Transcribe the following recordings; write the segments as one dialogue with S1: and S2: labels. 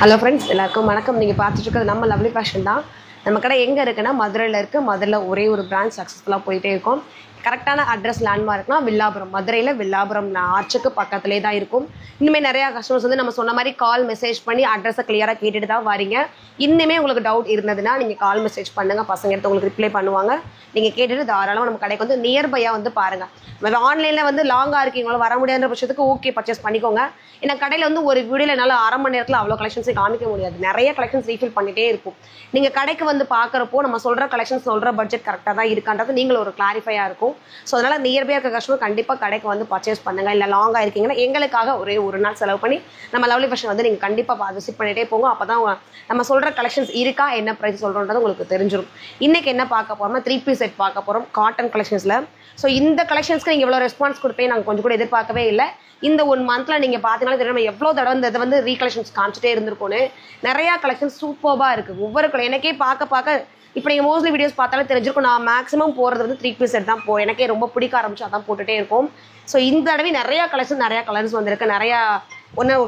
S1: Hello friends, எல்லாருக்கும் வணக்கம். நீங்கள் பார்த்துட்டு இருக்கிறது நம்ம லவ்லி ஃபேஷன் தான். நம்ம கடை எங்கே இருக்குன்னா மதுரையில் இருக்குது. மதுரையில் ஒரே ஒரு பிரான்ச் சக்ஸஸ்ஃபுல்லாக போயிட்டே இருக்கும். கரெக்டான அட்ரஸ் லேண்ட்மார்க்னா வில்லாபுரம், மதுரையில் வில்லாபுரம் ஆர்ச்சுக்கு பக்கத்துலேயே தான் இருக்கும். இனிமேல் நிறையா கஸ்டமர்ஸ் வந்து நம்ம சொன்ன மாதிரி கால் மெசேஜ் பண்ணி அட்ரஸை கிளியராக கேட்டுட்டு தான் வரீங்க. இன்னுமே உங்களுக்கு டவுட் இருந்ததுன்னா நீங்கள் கால் மெசேஜ் பண்ணுங்கள், பசங்க எடுத்து உங்களுக்கு ரிப்ளை பண்ணுவாங்க. நீங்கள் கேட்டுட்டு தாராளமாக நம்ம கடைக்கு வந்து நியர்பையாக வந்து பாருங்கள். நம்ம ஆன்லைனில் வந்து லாங்காக இருக்கீங்களோ வர முடியாத பட்சத்துக்கு ஓகே பர்ச்சேஸ் பண்ணிக்கோங்க. ஏன்னா கடையில் வந்து ஒரு வீடியோவில் என்னால் அரை மணி நேரத்தில் அவ்வளோ கலெக்ஷன்ஸை காமிக்க முடியாது. நிறைய கலெக்ஷன்ஸ் ரீஃபில் பண்ணிகிட்டே இருக்கும். நீங்கள் கடைக்கு வந்து பார்க்குறப்போ நம்ம சொல்கிற கலெக்ஷன்ஸ் சொல்கிற பட்ஜெட் கரெக்டாக தான் இருக்கான்றது நீங்கள் ஒரு கிளாரிஃபையாக இருக்கும். ஸோ அதனால் நியர்பையாக இருக்க கஸ்டமர் கண்டிப்பாக கடைக்கு வந்து பர்ச்சேஸ் பண்ணுங்கள். இல்லை லாங்காக இருக்கீங்கன்னா எங்களுக்காக ஒரே ஒரு நாள் செலவு பண்ணி நம்ம லவ்லி ஃபேஷன் வந்து நீங்கள் கண்டிப்பாக விசிட் பண்ணிகிட்டே போங்க. அப்போ தான் நம்ம சொல்கிற கலெக்ஷன்ஸ் இருக்கா, என்ன ப்ரைஸ் சொல்கிறோன்றது உங்களுக்கு தெரிஞ்சிடும். இன்றைக்கி என்ன பார்க்க போகிறோம்னா 3-piece செட் பார்க்க போகிறோம் காட்டன் கலெக்ஷன்ஸில். ஸோ இந்த கலெக்ஷன்ஸ்க்கு நீங்கள் எவ்வளோ ரெஸ்பான்ஸ் கொடுப்பேன் நாங்கள் கொஞ்சம் கூட எதிர்பார்க்கவே இல்லை. இந்த 1 மந்த்தில் நீங்கள் பார்த்தீங்கன்னா தெரியும் நம்ம எவ்வளோ தடவை இந்த இதை வந்து ரீகலெக்ஷன்ஸ் காமிச்சிட்டே இருந்திருக்கோன்னு. நிறையா கலெக்ஷன்ஸ் சூப்பராக இருக்குது. ஒவ்வொரு எனக்கே பார்க்க இப்போ நீங்கள் மோஸ்ட்லி வீடியோஸ் பார்த்தாலே தெரிஞ்சிருக்கும். நான் மேக்ஸிமம் போகிறது வந்து 3-piece செட் தான் எனக்கே ரொம்ப பிடிக்க ஆரம்பிச்சு அதான் போட்டுகிட்டே இருக்கும். ஸோ இந்த தடவை நிறையா கலெக்ஷன், நிறையா கலர்ஸ் வந்திருக்கு. நிறையா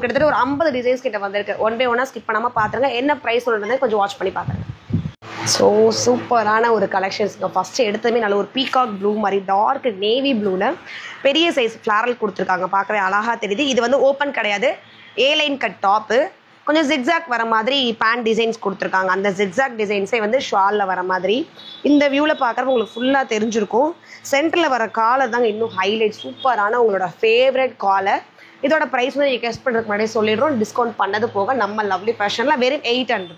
S1: கிட்டத்தட்ட ஒரு 50 டிசைன்ஸ் கிட்ட வந்திருக்கு. 1 by 1 ஸ்கிப் பண்ணாமல் பார்த்துருங்க. என்ன ப்ரைஸ் சொல்கிறது கொஞ்சம் வாட்ச் பண்ணி பார்த்துருங்க. ஸோ சூப்பரான ஒரு கலெக்ஷன்ஸுங்க. ஃபஸ்ட்டு எடுத்ததுமே நல்ல ஒரு பீகாக் ப்ளூ மாதிரி டார்க் நேவி ப்ளூவில் பெரிய சைஸ் ஃப்ளாரல் கொடுத்துருக்காங்க. பார்க்கவே அழகாக தெரியுது. இது வந்து ஓப்பன் கிடையாது, A-லைன் கட் டாப்பு. கொஞ்சம் ஜிக்ஸாக் வர மாதிரி பேண்ட் டிசைன்ஸ் கொடுத்துருக்காங்க. அந்த ஜிக்ஸாக் டிசைன்ஸே வந்து ஷாலில் வர மாதிரி இந்த வியூவில் பார்க்குறப்ப உங்களுக்கு ஃபுல்லாக தெரிஞ்சிருக்கும். சென்டரில் வர காலர் தாங்க இன்னும் ஹைலைட். சூப்பரான உங்களோட ஃபேவரட் காலர். இதோட ப்ரைஸ் வந்து நீங்கள் கெஸ் பண்ணுறதுக்கு முன்னாடியே சொல்லிடுறோம். டிஸ்கவுண்ட் பண்ணது போக நம்ம லவ்லி ஃபேஷனில் வெறும் 800.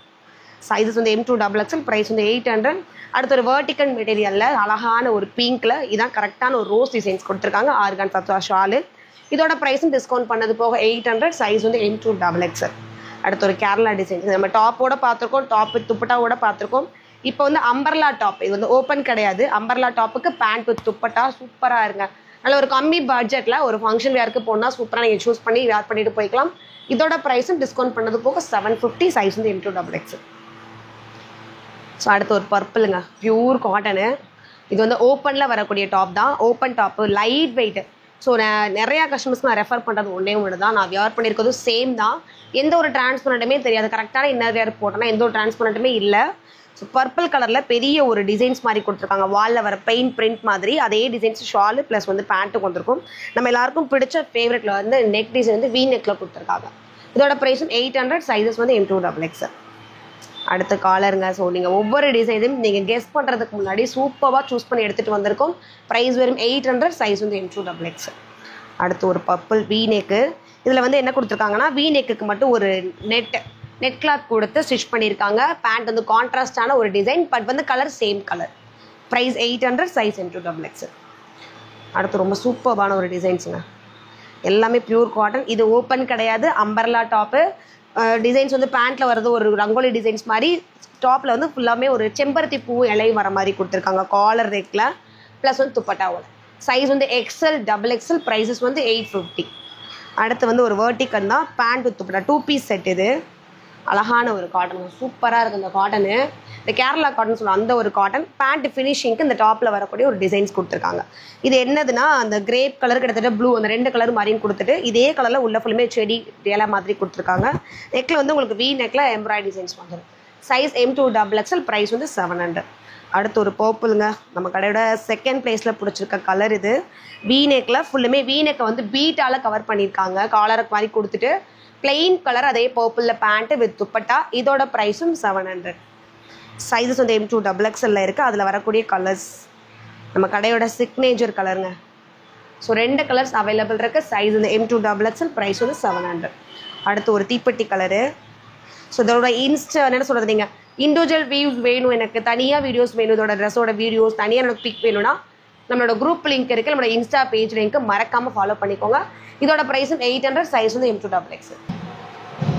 S1: சைஸஸ் வந்து M2XXL, ப்ரைஸ் வந்து 800. அடுத்து ஒரு வெர்டிக்கல் மெட்டீரியலில் அழகான ஒரு பிங்க்கில் இதான் கரெக்டான ஒரு ரோஸ் டிசைன்ஸ் கொடுத்துருக்காங்க. ஆர்கான் சத்வா ஷாலு. இதோட ப்ரைஸும் டிஸ்கவுண்ட் பண்ணது போக 800. சைஸ் வந்து M2XXL. அடுத்து ஒரு கேரளா டிசைன்ஸ் நம்ம டாப்போட பார்த்துருக்கோம், டாப் வித் துப்பட்டாவோட பார்த்துருக்கோம். இப்போ வந்து அம்பர்லா டாப். இது வந்து ஓப்பன் கிடையாது. அம்பர்லா டாப்புக்கு பேண்ட் வித் துப்பட்டா சூப்பராக இருங்க. நல்ல ஒரு கம்மி பட்ஜெட்டில் ஒரு ஃபங்க்ஷன் வேருக்கு போனால் சூப்பராக நீங்கள் சூஸ் பண்ணி வேர் பண்ணிட்டு போய்க்கலாம். இதோட ப்ரைஸும் டிஸ்கவுண்ட் பண்ணது போக 750. சைஸ் வந்து M2XXL. ஸோ அடுத்து ஒரு பர்பிளுங்க, பியூர் காட்டனு. இது வந்து ஓப்பனில் வரக்கூடிய டாப் தான். Open top, light weight. So நிறையா கஸ்டமர்ஸ்க்கு நான் ரெஃபர் பண்ணுறது ஒன்று தான். நான் வியர் பண்ணியிருக்கிறதும் சேம் தான். எந்த ஒரு டிரான்ஸ்பரண்ட்டுமே தெரியாது. கரெக்டான இன்னர் வேர் போட்டோன்னா எந்த ஒரு டிரான்ஸ்பரண்ட்டுமே இல்லை. ஸோ பர்பிள் கலரில் பெரிய ஒரு டிசைன்ஸ் மாதிரி கொடுத்துருக்காங்க. வாலில் வர பெயிண்ட் பிரிண்ட் மாதிரி அதே டிசைன்ஸ் ஷாலு ப்ளஸ் வந்து பேண்ட்டுக்கு வந்திருக்கும். நம்ம எல்லாருக்கும் பிடிச்ச ஃபேவரட்டில் வந்து நெக் டிசைன் வந்து V நெக்கில் கொடுத்துருக்காங்க. இதோட ப்ரைஸும் 800. சைஸஸ் வந்து M2XXL. அடுத்த காலருங்க. ஸோ நீங்கள் ஒவ்வொரு டிசைனும் நீங்கள் கெஸ் பண்ணுறதுக்கு முன்னாடி சூப்பராக சூஸ் பண்ணி எடுத்துகிட்டு வந்திருக்கோம். ப்ரைஸ் வெறும் 800. சைஸ் வந்து M2XXL. அடுத்து ஒரு பர்பிள் V நெக்கு. இதில் வந்து என்ன கொடுத்துருக்காங்கன்னா V நெக்குக்கு மட்டும் ஒரு நெட் கிளாத் கொடுத்து ஸ்டிச் பண்ணியிருக்காங்க. பேண்ட் வந்து கான்ட்ராஸ்டான ஒரு டிசைன், பட் வந்து colour same colour. Price 800. Size M2XXL. அடுத்து ரொம்ப சூப்பரான ஒரு டிசைன்ஸுங்க. எல்லாமே பியூர் காட்டன். இது ஓப்பன் கிடையாது, அம்பர்லா டாப்பு. டிசைன்ஸ் வந்து பேண்ட்டில் வர்றது ஒரு ரங்கோலி டிசைன்ஸ் மாதிரி. டாப்பில் வந்து ஃபுல்லாமே ஒரு செம்பருத்தி பூ இலை வர மாதிரி கொடுத்துருக்காங்க காலர் நெக்கில் ப்ளஸ் வந்து துப்பட்டாவோட. சைஸ் வந்து XL, XXL. ப்ரைஸஸ் வந்து 850. அடுத்து வந்து ஒரு வெர்டிக்கல் தான், pant with dupatta 2-piece set. இது அழகான ஒரு காட்டன், சூப்பராக இருக்குது இந்த காட்டனு. இந்த கேரளா காட்டன் சொல்லுவோம் அந்த ஒரு காட்டன். பேண்ட் ஃபினிஷிங்க்கு இந்த டாப்பில் வரக்கூடிய ஒரு டிசைன்ஸ் கொடுத்துருக்காங்க. இது என்னதுன்னா அந்த கிரேப் கலர் கிட்டத்தட்ட ப்ளூ அந்த 2 கலர் மாதிரியும் கொடுத்துட்டு இதே கலரில் உள்ள ஃபுல்லுமே செடி இலை மாதிரி கொடுத்துருக்காங்க. நெக்கில் வந்து உங்களுக்கு V நெக்கில் எம்ப்ராய்டரி டிசைன்ஸ் வந்துடும். Size M2XXL. ப்ரைஸ் வந்து 700. அடுத்து ஒரு பர்பிளுங்க. நம்ம கடையோட செகண்ட் பிளேஸில் பிடிச்சிருக்க கலர் இது. V நெக்கில் ஃபுல்லுமே V நெக்கை வந்து பீட்டால் கவர் பண்ணியிருக்காங்க. காலருக்கு மாதிரி கொடுத்துட்டு பிளெயின் கலர் அதே பர்பிளில் பேண்ட்டு வித் துப்பட்டா. இதோட ப்ரைஸும் 700. சைஸஸ் வந்து M2XXL இருக்குது. அதில் வரக்கூடிய கலர்ஸ் நம்ம கடையோட சிக்னேச்சர் கலருங்க. ஸோ 2 கலர்ஸ் அவைலபிள் இருக்குது. சைஸ் வந்து M2XXL. ப்ரைஸ் வந்து 700. அடுத்து ஒரு தீப்பெட்டி கலரு. ஸோ இதோட என்ன சொல்கிறது, நீங்கள் இண்டிவிஜுவல் வியூஸ் வேணும், எனக்கு தனியாக வீடியோஸ் வேணும், இதோட ட்ரெஸ்ஸோட வீடியோஸ் தனியாக எனக்கு பிக் வேணும்னா நம்மளோட குரூப் லிங்க் இருக்குது, நம்மளோட இன்ஸ்டா பேஜ் லிங்க்கு மறக்காமல் ஃபாலோ பண்ணிக்கோங்க. இதோட ப்ரைஸும் 800. சைஸ் வந்து M2XXL.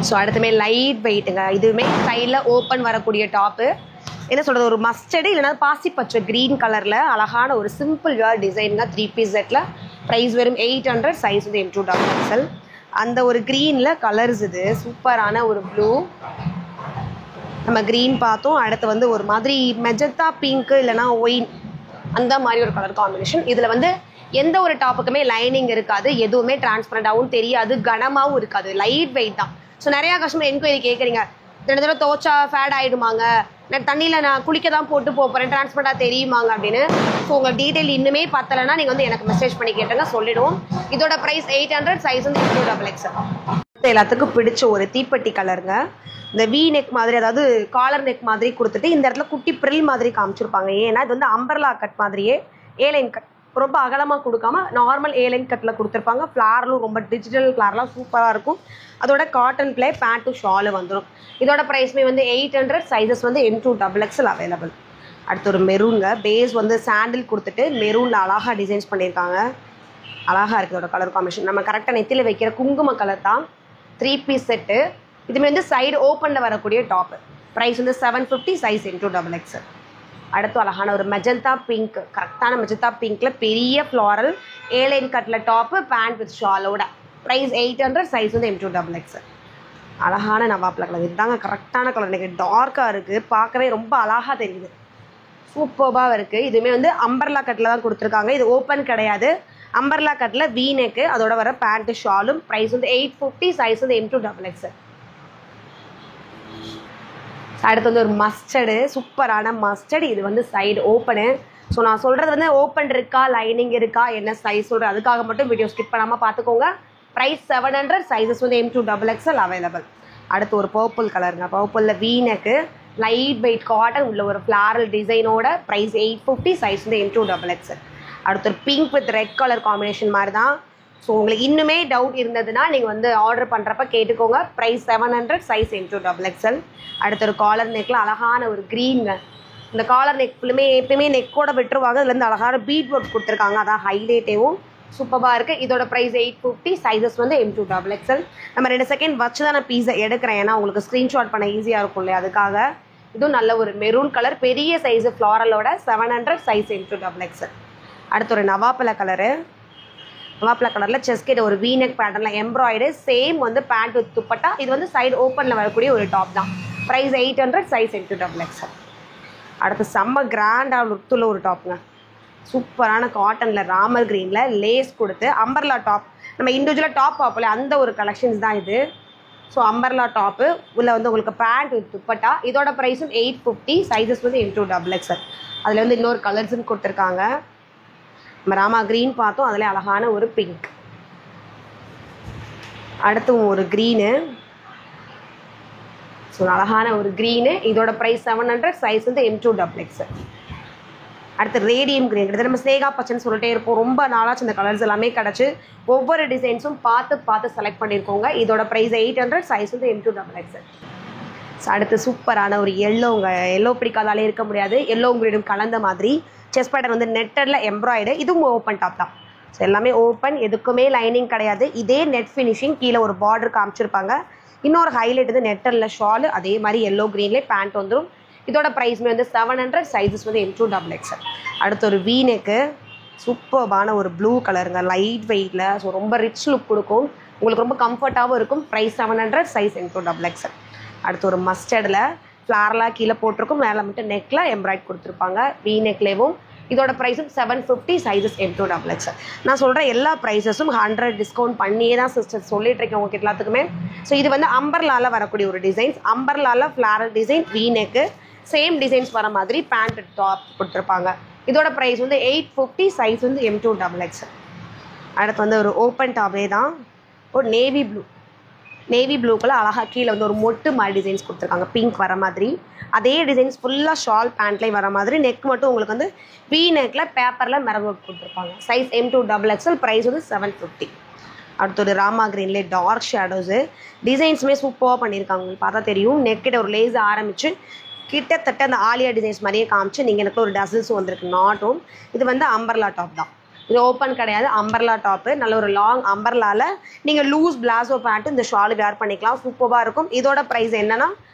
S1: ஸோ அடுத்துமே லைட் வெயிட்டுங்க. இதுவுமே சைடில் ஓப்பன் வரக்கூடிய டாப்பு. என்ன சொல்கிறது, ஒரு மஸ்டர்டு இல்லைனா பாசி பச்சை க்ரீன் கலரில் அழகான ஒரு சிம்பிள் வேர் டிசைனுங்க. 3-piece settle. ப்ரைஸ் வெறும் 800. சைஸ் வந்து M2XXL. அந்த ஒரு க்ரீனில் கலர்ஸ் இது சூப்பரான ஒரு ப்ளூ. நம்ம க்ரீன் பார்த்தோம். அடுத்து வந்து ஒரு மாதிரி மெஜந்தா பிங்க்கு இல்லைனா ஒயின் அந்த மாதிரி ஒரு கலர் காம்பினேஷன். இதில் வந்து எந்த ஒரு டாப்புக்குமே லைனிங் இருக்காது, எதுவுமே டிரான்ஸ்பரண்டாகவும் தெரியாது, கனமாகவும் இருக்காது, லைட் வெயிட் தான். ஸோ நிறையா கஸ்டமர் என்கொயரி கேட்குறீங்க, ரெண்டு தடவை துவச்சா ஃபேட் ஆகிடுமாங்க, நான் தண்ணியில் நான் குளிக்க தான் போட்டு போகிறேன், டிரான்ஸ்பரண்டாக தெரியுமாங்க அப்படின்னு. ஸோ உங்கள் டீட்டெயில் இன்னுமே பத்தலைன்னா நீங்கள் வந்து எனக்கு மெசேஜ் பண்ணி கேட்டுங்க, சொல்லிவிடுவோம். இதோட ப்ரைஸ் 800, சைஸ் வந்து 2XXL. எல்லாத்துக்கும் பிடிச்ச ஒரு தீப்பெட்டி கலருங்க. இந்த வி நெக் மாதிரி, அதாவது காலர் நெக் மாதிரி கொடுத்துட்டு இந்த இடத்துல குட்டி ப்ரில் மாதிரி காமிச்சிருப்பாங்க. ஏன்னா இது வந்து அம்பர்லா கட் மாதிரியே ஏலைன் கட், ரொம்ப அகலமாக கொடுக்காம நார்மல் ஏலைன் கட்டில் கொடுத்துருப்பாங்க. ஃப்ளாரும் ரொம்ப டிஜிட்டல் ஃப்ளார்லாம் சூப்பராக இருக்கும். அதோட காட்டன் பிளே பேண்ட்டும் ஷாலு வந்துடும். இதோட ப்ரைஸ்மே வந்து 800, சைஸஸ் வந்து M2XXL அவைலபிள். அடுத்து ஒரு மெரூனுங்க. பேஸ் வந்து சாண்டில் கொடுத்துட்டு மெரூனில் அழகாக டிசைன்ஸ் பண்ணியிருக்காங்க. அழகாக இருக்குது இதோட கலர் காம்பினேஷன். நம்ம கரெக்டாக நெத்தியில் வைக்கிற குங்கும கலர் தான். 3 பீஸ் செட்டு. இதுமே வந்து சைடு ஓப்பனில் வரக்கூடிய டாப்பு. ப்ரைஸ் வந்து 750, சைஸ் M2XXL. அடுத்து அழகான ஒரு மெஜந்தா பிங்க், கரெக்டான மெஜந்தா பிங்க்கில் பெரிய ஃப்ளாரல் ஏலைன் கட்டில் டாப்பு, பேண்ட் வித் ஷாலோட. ப்ரைஸ் 800, சைஸ் வந்து M2XXL. அழகான நவாப்பில் கலர். இதுதாங்க கரெக்டான கலர். எனக்கு டார்க்காக இருக்குது, பார்க்கவே ரொம்ப அழகாக தெரியுது, சூப்பராக இருக்குது. இதுவுமே வந்து அம்பர்லா கட்டில் தான் கொடுத்துருக்காங்க. இது ஓப்பன் கிடையாது, அம்பர்லா கட்டில் வி நெக்கு, அதோட வர பேண்ட்டு ஷாலும். ப்ரைஸ் வந்து 850, சைஸ் வந்து M2XXL. அடுத்து வந்து ஒரு மஸ்டர்டு, சூப்பரான மஸ்டர்டு. இது வந்து சைடு ஓப்பனு. ஸோ நான் சொல்கிறது வந்து ஓப்பன் இருக்கா, லைனிங் இருக்கா, என்ன சைஸ் சொல்கிறேன், அதுக்காக மட்டும் வீடியோ ஸ்கிப் பண்ணாமல் பார்த்துக்கோங்க. ப்ரைஸ் 700, சைஸஸ் வந்து M2XXL அவைலபிள். அடுத்து ஒரு பர்பிள் கலருங்க. பர்பிளில் V neck, light weight cotton உள்ள ஒரு ஃப்ளாரல் டிசைனோட. ப்ரைஸ் 850, சைஸ் வந்து M2XXL. அடுத்து ஒரு pink with red colour combination மாதிரி தான். ஸோ உங்களுக்கு இன்னுமே டவுட் இருந்ததுன்னா நீங்கள் வந்து ஆர்டர் பண்ணுறப்ப கேட்டுக்கோங்க. Price 700, size M2XXL. அடுத்த ஒரு காலர் நெக்கில் அழகான ஒரு க்ரீனுங்க. இந்த காலர் நெக் ஃபுல்லுமே எப்பயுமே நெக்கோட விட்டுருவாங்க. இதுலேருந்து அழகான பீட் ஒர்க் கொடுத்துருக்காங்க, அதான் ஹைலைட்டேவும் சூப்பராக இருக்குது. இதோட ப்ரைஸ் 850, சைஸஸ் வந்து M2XXL. நம்ம 2 செகண்ட் வச்சு தான் நான் பீஸை எடுக்கிறேன், ஏன்னா உங்களுக்கு ஸ்க்ரீன்ஷாட் பண்ண ஈஸியாக இருக்கும் இல்லையா, அதுக்காக. இதுவும் நல்ல ஒரு மெரூன் கலர், பெரிய சைஸு ஃப்ளாரலோட. 700, size M2XXL. அடுத்து ஒரு நவாப்பழ கலரு. நவாப்பழ கலரில் செஸ்கெட் ஒரு வீநெக் பேட்டர்னில் எம்ப்ராய்டு, சேம் வந்து பேண்ட் வித் துப்பட்டா. இது வந்து சைடு ஓப்பனில் வரக்கூடிய ஒரு டாப் தான். Price 800, size M2XXL. அடுத்து செம்ம கிராண்டாக லுக்கில் ஒரு டாப்புங்க. சூப்பரான காட்டனில் ராமர் க்ரீனில் லேஸ் கொடுத்து அம்பர்லா டாப். நம்ம இண்டிவிஜுவலாக டாப் பார்ப்போம்ல, அந்த ஒரு கலெக்ஷன்ஸ் தான் இது. ஸோ அம்பர்லா டாப்பு உள்ள வந்து உங்களுக்கு பேண்ட் வித் துப்பட்டா. இதோட ப்ரைஸும் 850, சைஸஸ் வந்து M2XXL. அதில் வந்து இன்னொரு கலர்ஸும் கொடுத்துருக்காங்க. நம்ம ராமா க்ரீன் பார்த்தோம், அதில் அழகான ஒரு பிங்க். அடுத்து ஒரு க்ரீனு. ஸோ அழகான ஒரு க்ரீனு. இதோட ப்ரைஸ் 700, சைஸ் வந்து M2XXL. அடுத்து ரேடியம் க்ரீன். கிட்டத்தட்ட நம்ம ஸ்னேகா பச்சைன்னு சொல்லிட்டே இருப்போம், ரொம்ப நாளாச்சு இந்த கலர்ஸ் எல்லாமே கிடச்சி. ஒவ்வொரு டிசைன்ஸும் பார்த்து செலக்ட் பண்ணியிருக்கோங்க. இதோட ப்ரைஸ் 800, சைஸ் வந்து M2XXL. ஸோ அடுத்து சூப்பரான ஒரு எல்லோங்க. எல்லோ பிடிக்காதாலே இருக்க முடியாது. எல்லோ க்ரீனும் கலந்த மாதிரி செஸ்ட் பேட்டர்ன் வந்து நெட்டடில் எம்ப்ராய்டு. இதுவும் ஓப்பன் டாப் தான். ஸோ எல்லாமே ஓப்பன், எதுக்குமே லைனிங் கிடையாது. இதே நெட் ஃபினிஷிங், கீழே ஒரு பார்டர் காமிச்சிருப்பாங்க. இன்னொரு ஹைலைட் வந்து நெட்டடில் ஷாலு, அதே மாதிரி எல்லோ க்ரீன்லேயே பேண்ட் வந்துடும். இதோட ப்ரைஸ்மே வந்து 700, சைஸஸ் வந்து M2XXL. அடுத்து ஒரு வீநெக்கு, சூப்பர்பான ஒரு ப்ளூ கலருங்க, லைட் வெயிட்டில். ஸோ ரொம்ப ரிச் லுக் கொடுக்கும், உங்களுக்கு ரொம்ப கம்ஃபர்ட்டாகவும் இருக்கும். Price 700, size M2XXL. அடுத்து ஒரு மஸ்டர்டில் ஃப்ளாரெலாம் கீழே போட்டிருக்கும், மேலே மட்டும் நெக்கில் எம்ப்ராய்ட் கொடுத்துருப்பாங்க வீநெக்லேவும். இதோட ப்ரைஸும் 750, சைஸஸ் M2XXL. நான் சொல்கிற எல்லா ப்ரைஸஸும் 100 டிஸ்கவுண்ட் பண்ணியே தான் சிஸ்டர் சொல்லிட்டு இருக்கேன் உங்களுக்கு எல்லாத்துக்குமே. ஸோ இது வந்து அம்பர்லாவில் வரக்கூடிய ஒரு டிசைன்ஸ். அம்பர்லாவில் floral design, V neck, same designs வர மாதிரி பேண்ட் டாப் கொடுத்துருப்பாங்க. இதோட ப்ரைஸ் வந்து 850, சைஸ் வந்து M2XXL. அடுத்து வந்து ஒரு ஓப்பன் டாப்பே தான், ஒரு நேவி ப்ளூக்குள்ள அழகாக கீழே வந்து ஒரு மொட்டு மாதிரி டிசைன்ஸ் கொடுத்துருக்காங்க, பிங்க் வர மாதிரி. அதே டிசைன்ஸ் ஃபுல்லாக ஷால் பேண்ட்லேயும் வர மாதிரி. நெக் மட்டும் உங்களுக்கு வந்து வி நெக்கில் பேப்பரில் மிரர் ஒர்க் கொடுத்துருப்பாங்க. Size M2XXL. ப்ரைஸ் வந்து 750. அடுத்து ஒரு ராமா க்ரீன்லேயே டார்க் ஷேடோஸு டிசைன்ஸுமே சூப்பராக பண்ணியிருக்காங்க, உங்களுக்கு பார்த்தா தெரியும். நெக்கிட்ட ஒரு லேஸ் ஆரம்பித்து கிட்டத்தட்ட அந்த ஆலியா டிசைன்ஸ் மாதிரியே காமிச்சு நீங்கள் எனக்கு ஒரு டசல்ஸும் வந்திருக்கு, நாட்டும். இது வந்து அம்பர்லா டாப் தான், இது ஓப்பன் கிடையாது, அம்பர்லா டாப்பு. நல்ல ஒரு லாங் அம்பர்லாவில் நீங்கள் லூஸ் பிளாசோ பேண்ட்டு இந்த ஷால் வேர் பண்ணிக்கலாம், சூப்பராக இருக்கும். இதோட ப்ரைஸ் என்னன்னா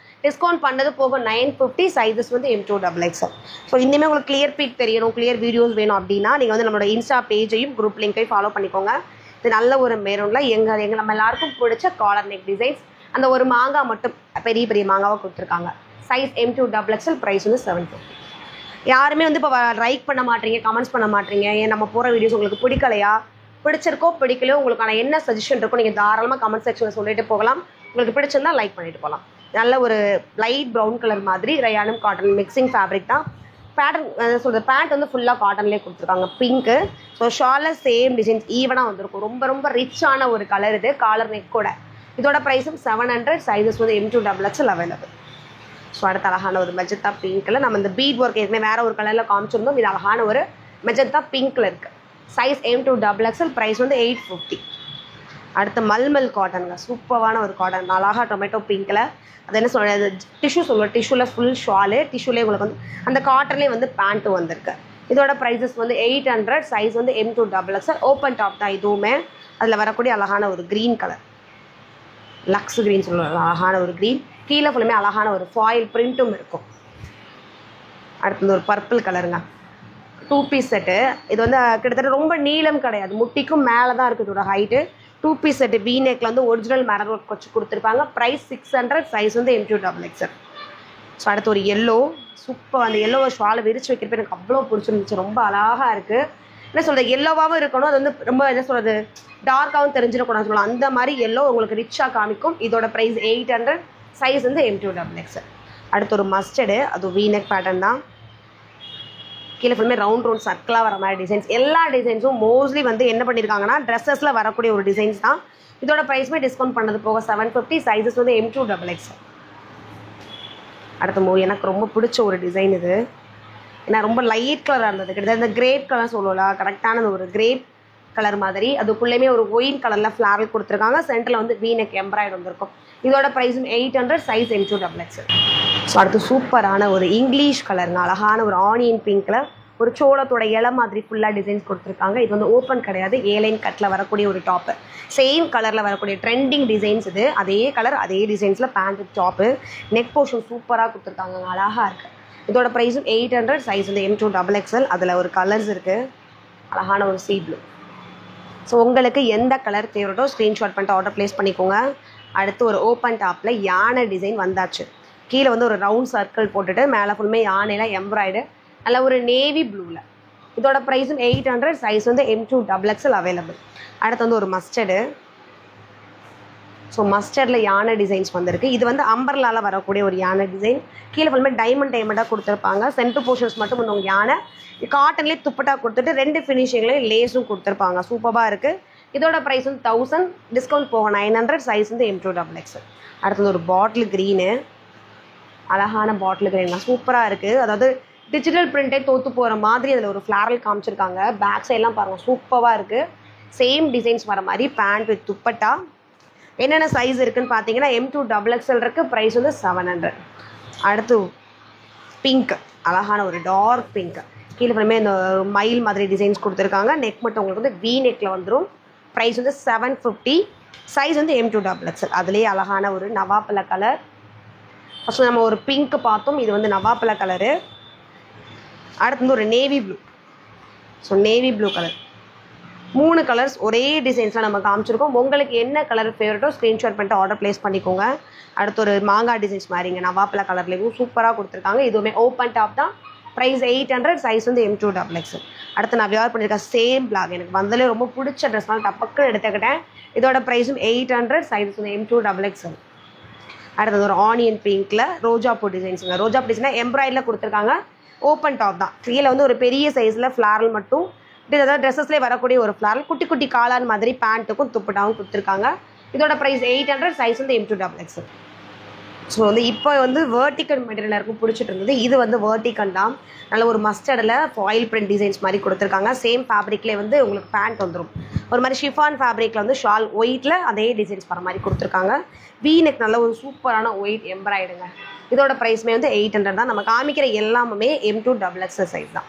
S1: டிஸ்கவுண்ட் பண்ணது போக 950, சைஸஸ் வந்து M2XXL. ஸோ இனிமேல் உங்களுக்கு கிளியர் பிக் தெரியணும், கிளியர் வீடியோஸ் வேணும் அப்படின்னா நீங்கள் வந்து நம்மளோட இன்ஸ்டா பேஜையும் குரூப் லிங்கையும் ஃபாலோ பண்ணிக்கோங்க. இது நல்ல ஒரு மெரூனில் எங்கள் நம்ம எல்லாருக்கும் பிடிச்ச காலர் நெக் டிசைன்ஸ். அந்த ஒரு மாங்காய் மட்டும் பெரிய பெரிய மாங்காவாக கொடுத்துருக்காங்க. Size M2XXL. ப்ரைஸ் வந்து 750. யாருமே வந்து இப்போ லைக் பண்ண மாட்டீங்க, கமெண்ட்ஸ் பண்ண மாட்டீங்க, ஏன் நம்ம போகிற வீடியோஸ் உங்களுக்கு பிடிக்கலையா, பிடிச்சிருக்கோ பிடிக்கலையோ, உங்களுக்கான என்ன சஜஷன் இருக்கோ நீங்கள் தாராளமாக கமெண்ட் செக்ஷனில் சொல்லிட்டு போகலாம். உங்களுக்கு பிடிச்சிருந்தா லைக் பண்ணிட்டு போகலாம். நல்ல ஒரு லைட் ப்ரௌன் கலர் மாதிரி ரயானும் காட்டன் மிக்சிங் ஃபேப்ரிக் தான். பேட்டர்ன் சொல்கிற பேண்ட் வந்து ஃபுல்லாக காட்டன்லேயே கொடுத்துருக்காங்க பிங்க்கு. ஸோ ஷாலில் சேம் டிசைன்ஸ் ஈவனாக வந்திருக்கும். ரொம்ப ரொம்ப ரிச்சான ஒரு கலர் இது, காலர் நெக்கோட. இதோட ப்ரைஸும் 700. சைஸஸ் வந்து M2XXL அவைலபிள். ஸோ அடுத்த அழகான ஒரு மெஜந்தா பிங்க்கில் நம்ம இந்த பீட் ஒர்க் எதுவுமே வேறு ஒரு கலரில் காமிச்சிருந்தோம். இது அழகான ஒரு மெஜந்தா பிங்க்கில் இருக்குது. Size M2XXL. ப்ரைஸ் வந்து 850. அடுத்து மல்மல் காட்டனுங்க, சூப்பரான ஒரு காட்டன், அழகாக டொமேட்டோ பிங்க்கில். அது என்ன சொல்கிறது, டிஷ்யூ சொல்லுவோம், டிஷ்யூவில் ஃபுல் ஷாலு, டிஷ்யூலேயே உங்களுக்கு வந்து அந்த காட்டன்லேயே வந்து பேண்ட்டு வந்திருக்கு. இதோட ப்ரைஸஸ் வந்து 800. சைஸ் வந்து M2XXL. ஓப்பன் டாப் தான் இதுவுமே. அதில் வரக்கூடிய அழகான ஒரு க்ரீன் கலர், லக்ஸ் க்ரீன் சொல்லுவாங்க, அழகான ஒரு க்ரீன். கீழே ஃபுல்லுமே அழகான ஒரு ஃபாயில் பிரிண்ட்டும் இருக்கும். அடுத்தது ஒரு பர்பிள் கலருங்க, 2 பீஸ் செட்டு. இது வந்து கிட்டத்தட்ட ரொம்ப நீளம் கிடையாது, முட்டிக்கும் மேலே தான் இருக்குது இதோட ஹைட்டு. 2 பீஸ் செட்டு V நெக்கில் வந்து ஒரிஜினல் மிரர் ஒர்க் வச்சு கொடுத்துருப்பாங்க. ப்ரைஸ் 600. சைஸ் வந்து M2XXL. ஸோ அடுத்து ஒரு எல்லோ, சூப்பர். அந்த எல்லோவை ஷாலை விரிச்சு வைக்கிறப்ப எனக்கு அவ்வளோ பிடிச்சிருந்துச்சு, ரொம்ப அழகாக இருக்குது. என்ன சொல்கிறது, எல்லோவாகவும் இருக்கணும், அது வந்து ரொம்ப என்ன சொல்கிறது டார்க்காகவும் தெரிஞ்சிடக்கூடாது சொல்லலாம். அந்த மாதிரி எல்லோ உங்களுக்கு ரிச்சாக காமிக்கும். இதோட ப்ரைஸ் 800. சைஸ் வந்து M2XXL. அடுத்து ஒரு மஸ்டர்டு, அது V நெக் பேட்டர்ன் தான். கீழே ஃபுல்லுமே ரவுண்ட் சர்க்கிளாக வர மாதிரி டிசைன்ஸ். எல்லா டிசைன்ஸும் மோஸ்ட்லி வந்து என்ன பண்ணியிருக்காங்கன்னா ட்ரெஸ்ஸஸில் வரக்கூடிய ஒரு டிசைன்ஸ் தான். இதோட ப்ரைஸுமே டிஸ்கவுண்ட் பண்ணது போக 750. சைஸஸ் வந்து M2XXL. அடுத்த எனக்கு ரொம்ப பிடிச்ச ஒரு டிசைன் இது. ஏன்னா ரொம்ப லைட் கலராக இருந்தது, கிட்டத்தட்ட இந்த கிரேப் கலர் சொல்லலாம், கரெக்டான ஒரு கிரேப் கலர் மாதிரி. அதுக்குள்ளேயுமே ஒரு ஒயின் கலரில் ஃப்ளாரல் கொடுத்துருக்காங்க. சென்டரில் வந்து V நெக் எம்ப்ராய்டு வந்திருக்கும். இதோட ப்ரைஸும் 800. Size M2XXL. ஸோ அடுத்து சூப்பரான ஒரு இங்கிலீஷ் கலருங்க, அழகான ஒரு ஆனியன் பிங்க்கில் ஒரு சோளத்தோட இலை மாதிரி ஃபுல்லாக டிசைன்ஸ் கொடுத்துருக்காங்க. இது வந்து ஓப்பன் கிடையாது, ஏலைன் கட்டில் வரக்கூடிய ஒரு டாப்பு. சேம் கலரில் வரக்கூடிய ட்ரெண்டிங் டிசைன்ஸ் இது. அதே கலர் அதே டிசைன்ஸில் பேண்ட் டாப்பு. நெக் போர்ஷன் சூப்பராக கொடுத்துருக்காங்க, அழகாக இருக்குது. இதோட ப்ரைஸும் 800. சைஸ் வந்து M2XXL. அதில் ஒரு கலர்ஸ் இருக்குது, அழகான ஒரு சீ ப்ளூ. ஸோ உங்களுக்கு எந்த கலர் ஃபேவரட்டோ ஸ்க்ரீன்ஷாட் பண்ணிட்டு ஆர்டர் ப்ளேஸ் பண்ணிக்கோங்க. அடுத்து ஒரு ஓப்பன் டாப்பில் யானை டிசைன் வந்தாச்சு. கீழே வந்து ஒரு ரவுண்ட் சர்க்கிள் போட்டுட்டு மேலே ஃபுல்லுமே யானையில் எம்ப்ராய்டு, நல்ல ஒரு நேவி ப்ளூவில். இதோட ப்ரைஸும் 800. சைஸ் வந்து M2XXL அவைலபிள். அடுத்து வந்து ஒரு மஸ்டர்டு. ஸோ மஸ்டர்டில் யானை டிசைன்ஸ் வந்திருக்கு. இது வந்து அம்பர்லாவில் வரக்கூடிய ஒரு யானை டிசைன். கீழே ஃபுல்லுமே டைமண்டாக கொடுத்துருப்பாங்க. சென்டர் போர்ஷன்ஸ் மட்டும் வந்து உங்கள் யானை காட்டன்லேயே துப்பட்டா கொடுத்துட்டு 2 ஃபினிஷிங்லேயே லேஸும் கொடுத்துருப்பாங்க. சூப்பராக இருக்குது. இதோட ப்ரைஸ் வந்து 1000. டிஸ்கவுண்ட் போக 900. சைஸ் வந்து M2XXL. அடுத்தது ஒரு பாட்டில் க்ரீனு, அழகான பாட்டில் க்ரீன், சூப்பராக இருக்குது. அதாவது டிஜிட்டல் பிரிண்டே தோற்று போகிற மாதிரி அதில் ஒரு ஃப்ளாரல் காமிச்சிருக்காங்க. பேக் சைட்லாம் பாருங்கள், சூப்பராக இருக்குது. சேம் டிசைன்ஸ் வர மாதிரி பேண்ட் வித் துப்பட்டா. என்னென்ன சைஸ் இருக்குதுன்னு பார்த்தீங்கன்னா M2XXL இருக்குது. ப்ரைஸ் வந்து 700. அடுத்து பிங்க், அழகான ஒரு டார்க் பிங்க். கீழே ஃபுல்லுமே இந்த மயில் மாதிரி டிசைன்ஸ் கொடுத்துருக்காங்க. நெக் மட்டும் உங்களுக்கு வந்து V நெக்கில் வந்துடும். ப்ரைஸ் வந்து 750. சைஸ் வந்து M2XXL. அதுலேயே அழகான ஒரு நவாப்பழ கலர். ஃபஸ்ட்டு நம்ம ஒரு பிங்க் பார்த்தோம், இது வந்து நவாப்பழ கலரு. அடுத்து வந்து ஒரு navy blue. So navy blue colour. 3 colours ஒரே டிசைன்ஸில் நம்ம காமிச்சிருக்கோம். உங்களுக்கு என்ன கலர் ஃபேவரட்டோ ஸ்க்ரீன்ஷாட் பண்ணிட்டு ஆர்டர் ப்ளேஸ் பண்ணிக்கோங்க. அடுத்து ஒரு மாங்காய் டிசைன்ஸ் மாதிரிங்க நவாப்பழ கலர்லேயும் சூப்பராக கொடுத்துருக்காங்க. இதுவுமே ஓப்பன் டாப் தான். ப்ரைஸ் 800. சைஸ் வந்து M2XXL. அடுத்து நான் வியர் பண்ணியிருக்கேன் சேம் பிளாக். எனக்கு வந்தாலே ரொம்ப பிடிச்ச ட்ரெஸ்னால் டப்பக்குன்னு எடுத்துக்கிட்டேன். இதோட ப்ரைஸும் 800. சைஸ் வந்து M2XXL. அடுத்தது ஒரு ஆனியன் பிங்க்கில் ரோஜாப்பூ டிசைன்ஸுங்க. ரோஜாப்பூ டிசைனாக எம்ப்ராய்டில் கொடுத்துருக்காங்க. ஓப்பன் டாப் தான். கீழே வந்து ஒரு பெரிய சைஸில் ஃப்ளாரல் மட்டும், அதாவது ட்ரெஸ்ஸஸ்லேயே வரக்கூடிய ஒரு ஃப்ளாரல், குட்டி குட்டி காளான் மாதிரி பேண்ட்டுக்கும் துப்பட்டாவும் கொடுத்துருக்காங்க. இதோட ப்ரைஸ் 800. சைஸ் வந்து M2XXL. ஸோ வந்து இப்போ வந்து வேர்ட்டிக்கல் மெட்டீரியல் இருக்கும் பிடிச்சிட்டு இருந்தது. இது வந்து வேர்ட்டிக்கல் தான். நல்ல ஒரு மஸ்டர்டில் ஃபாயில் பிரிண்ட் டிசைன்ஸ் மாதிரி கொடுத்துருக்காங்க. சேம் ஃபேப்ரிக்லேயே வந்து உங்களுக்கு பேண்ட் வந்துடும். ஒரு மாதிரி ஷிஃபான் ஃபேப்ரிக்கில் வந்து ஷால் ஒயிட்டில் அதே டிசைன்ஸ் வர மாதிரி கொடுத்துருக்காங்க. V நெக் நல்ல ஒரு சூப்பரான ஒயிட் எம்ப்ராய்டுங்க. இதோட ப்ரைஸுமே வந்து 800 தான். நம்ம காமிக்கிற எல்லாமே M2XXL சைஸ் தான்.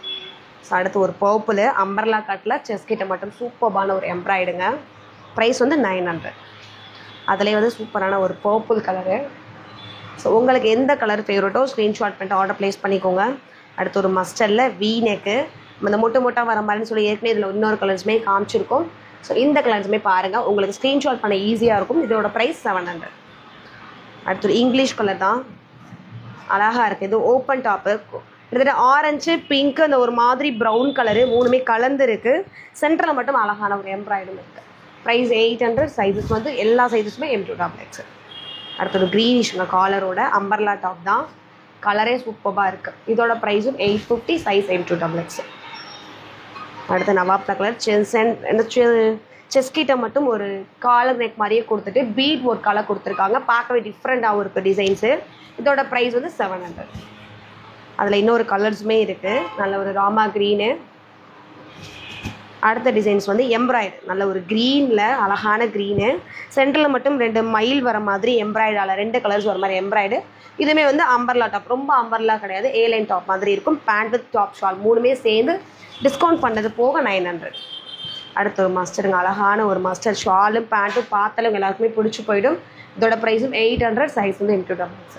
S1: ஸோ அடுத்து ஒரு பர்பிள் அம்பர்லா கட்டில் செஸ் கிட்ட மட்டும் சூப்பரான ஒரு எம்ப்ராய்டுங்க. ப்ரைஸ் வந்து 900. அதிலே வந்து சூப்பரான ஒரு பர்பிள் கலரு. ஸோ உங்களுக்கு எந்த கலர் ஃபேவரட்டோ ஸ்க்ரீன்ஷாட் பண்ணிட்டு ஆர்டர் ப்ளேஸ் பண்ணிக்கோங்க. அடுத்து ஒரு மஸ்டர்டில் V நெக்கு, இந்த மொட்டை வர மாதிரின்னு சொல்லி ஏற்கனவே இதில் இன்னொரு கலர்ஸுமே காமிச்சிருக்கோம். ஸோ இந்த கலர்ஸுமே பாருங்கள், உங்களுக்கு ஸ்க்ரீன்ஷாட் பண்ண ஈஸியாக இருக்கும். இதோட ப்ரைஸ் 700. அடுத்து ஒரு இங்கிலீஷ் கலர் தான், அழகாக இருக்குது. இது ஓப்பன் டாப்பு, கிட்டத்தட்ட ஆரஞ்சு பிங்க்கு அந்த ஒரு மாதிரி ப்ரௌன் கலரு மூணுமே கலந்து இருக்குது. சென்டரில் மட்டும் அழகான ஒரு எம்ப்ராய்டும் இருக்குது. ப்ரைஸ் 800. சைஸஸ் வந்து எல்லா சைஸஸுமே M2XXL. அடுத்தது க்ரீனிஷுங்க காலரோட அம்பர்லா டாப் தான். கலரே சூப்பராக இருக்குது. இதோட ப்ரைஸும் 850, சைஸ் M2XX. அடுத்து நவாப்ல கலர் செஸ் கிட்ட மட்டும் ஒரு காலர் நெக் மாதிரியே கொடுத்துட்டு பீட் ஒர்க் கலர் கொடுத்துருக்காங்க. பார்க்கவே டிஃப்ரெண்ட்டாகவும் இருக்குது டிசைன்ஸு. இதோட ப்ரைஸ் வந்து 700. அதில் இன்னொரு கலர்ஸுமே இருக்குது. நல்ல ஒரு ராமா க்ரீனு. அடுத்த டிசைன்ஸ் வந்து எம்ப்ராய்டு, நல்ல ஒரு க்ரீனில் அழகான க்ரீனு. சென்டரில் மட்டும் 2 மயில் வர மாதிரி எம்ப்ராய்டால் 2 கலர்ஸ் வர மாதிரி எம்ப்ராய்டு. இதுவுமே வந்து அம்பர்லா டாப், ரொம்ப அம்பர்லா கிடையாது, A-லைன் டாப் மாதிரி இருக்கும். பேண்ட் வித் டாப் ஷால் 3மே சேர்ந்து டிஸ்கவுண்ட் பண்ணது போக 900. அடுத்து ஒரு மஸ்டருங்க, அழகான ஒரு மஸ்டர் ஷாலும் பேண்ட்டும் பார்த்தாலும் எல்லாருக்குமே பிடிச்சி போயிடும். இதோட ப்ரைஸும் 800, சைஸ் வந்து M2XX.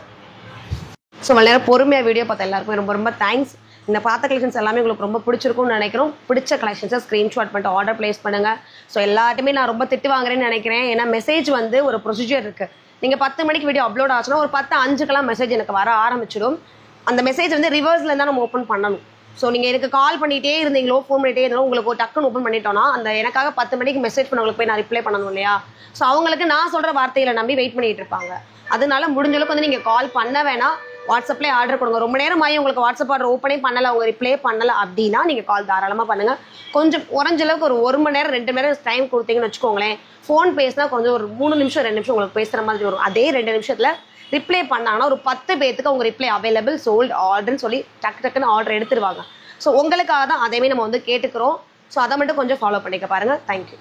S1: ஸோ இவ்வளோ நேரம் பொறுமையாக வீடியோ பார்த்த எல்லாருக்குமே ரொம்ப ரொம்ப தேங்க்ஸ். இந்த பார்த்த கலெக்ஷன்ஸ் எல்லாமே உங்களுக்கு ரொம்ப பிடிச்சிருக்கும்னு நினைக்கிறோம். பிடிச்ச கலெக்ஷன்ஸை ஸ்க்ரீன்ஷாட் பண்ணிட்டு ஆர்டர் ப்ளேஸ் பண்ணுங்கள். ஸோ எல்லாருமே நான் ரொம்ப திட்டு வாங்குறேன்னு நினைக்கிறேன். ஏன்னா மெசேஜ் வந்து ஒரு ப்ரொசீஜர் இருக்குது. நீங்கள் 10 மணிக்கு வீடியோ அப்லோட் ஆச்சுன்னா ஒரு 10:05 மெசேஜ் எனக்கு வர ஆரம்பிச்சிடும். அந்த மெசேஜ் வந்து ரிவர்ஸில் தான் நம்ம ஓப்பன் பண்ணணும். ஸோ நீங்கள் எனக்கு கால் பண்ணிகிட்டே இருந்தீங்களோ ஃபோன் பண்ணிகிட்டே இருந்தாலும் உங்களுக்கு ஒரு டக்குன்னு ஓப்பன் பண்ணிட்டோன்னா அந்த எனக்காக 10 மணிக்கு மெசேஜ் பண்ணவங்களுக்கு போய் நான் ரிப்ளை பண்ணணும் இல்லையா? ஸோ அவங்களுக்கு நான் சொல்கிற வார்த்தைகளை நம்பி வெயிட் பண்ணிகிட்டு இருப்பாங்க. அதனால முடிஞ்ச அளவுக்கு வந்து நீங்கள் கால் பண்ண வேணாம், வாட்ஸ்அப்லேயே ஆர்டர் கொடுங்க. ரொம்ப நேரம் ஆகி உங்களுக்கு வாட்ஸ்அப் ஆர்டர் ஓப்பனே பண்ணலை, அவங்க ரிப்ளே பண்ணலை அப்படின்னா நீங்கள் கால் தாராளமாக பண்ணுங்கள். கொஞ்சம் குறைஞ்ச அளவுக்கு ஒரு 1 மணி நேரம் 2 மணி நேரம் டைம் கொடுத்தீங்கன்னு வச்சுக்கோங்களேன். ஃபோன் பேசினா கொஞ்சம் ஒரு 3 நிமிஷம் 2 நிமிஷம் உங்களுக்கு பேசுகிற மாதிரி வரும். அதே 2 நிமிஷத்தில் ரிப்ளை பண்ணாங்கன்னா ஒரு 10 பேருக்கு அவங்க ரிப்ளை அவைலபிள் சோல்டு ஆர்டர்னு சொல்லி டக்குன்னு ஆர்டர் எடுத்துருவாங்க. ஸோ உங்களுக்காக தான் அதையுமே நம்ம வந்து கேட்டுக்கிறோம். ஸோ அதை மட்டும் கொஞ்சம் ஃபாலோ பண்ணிக்க பாருங்கள். தேங்க்யூ.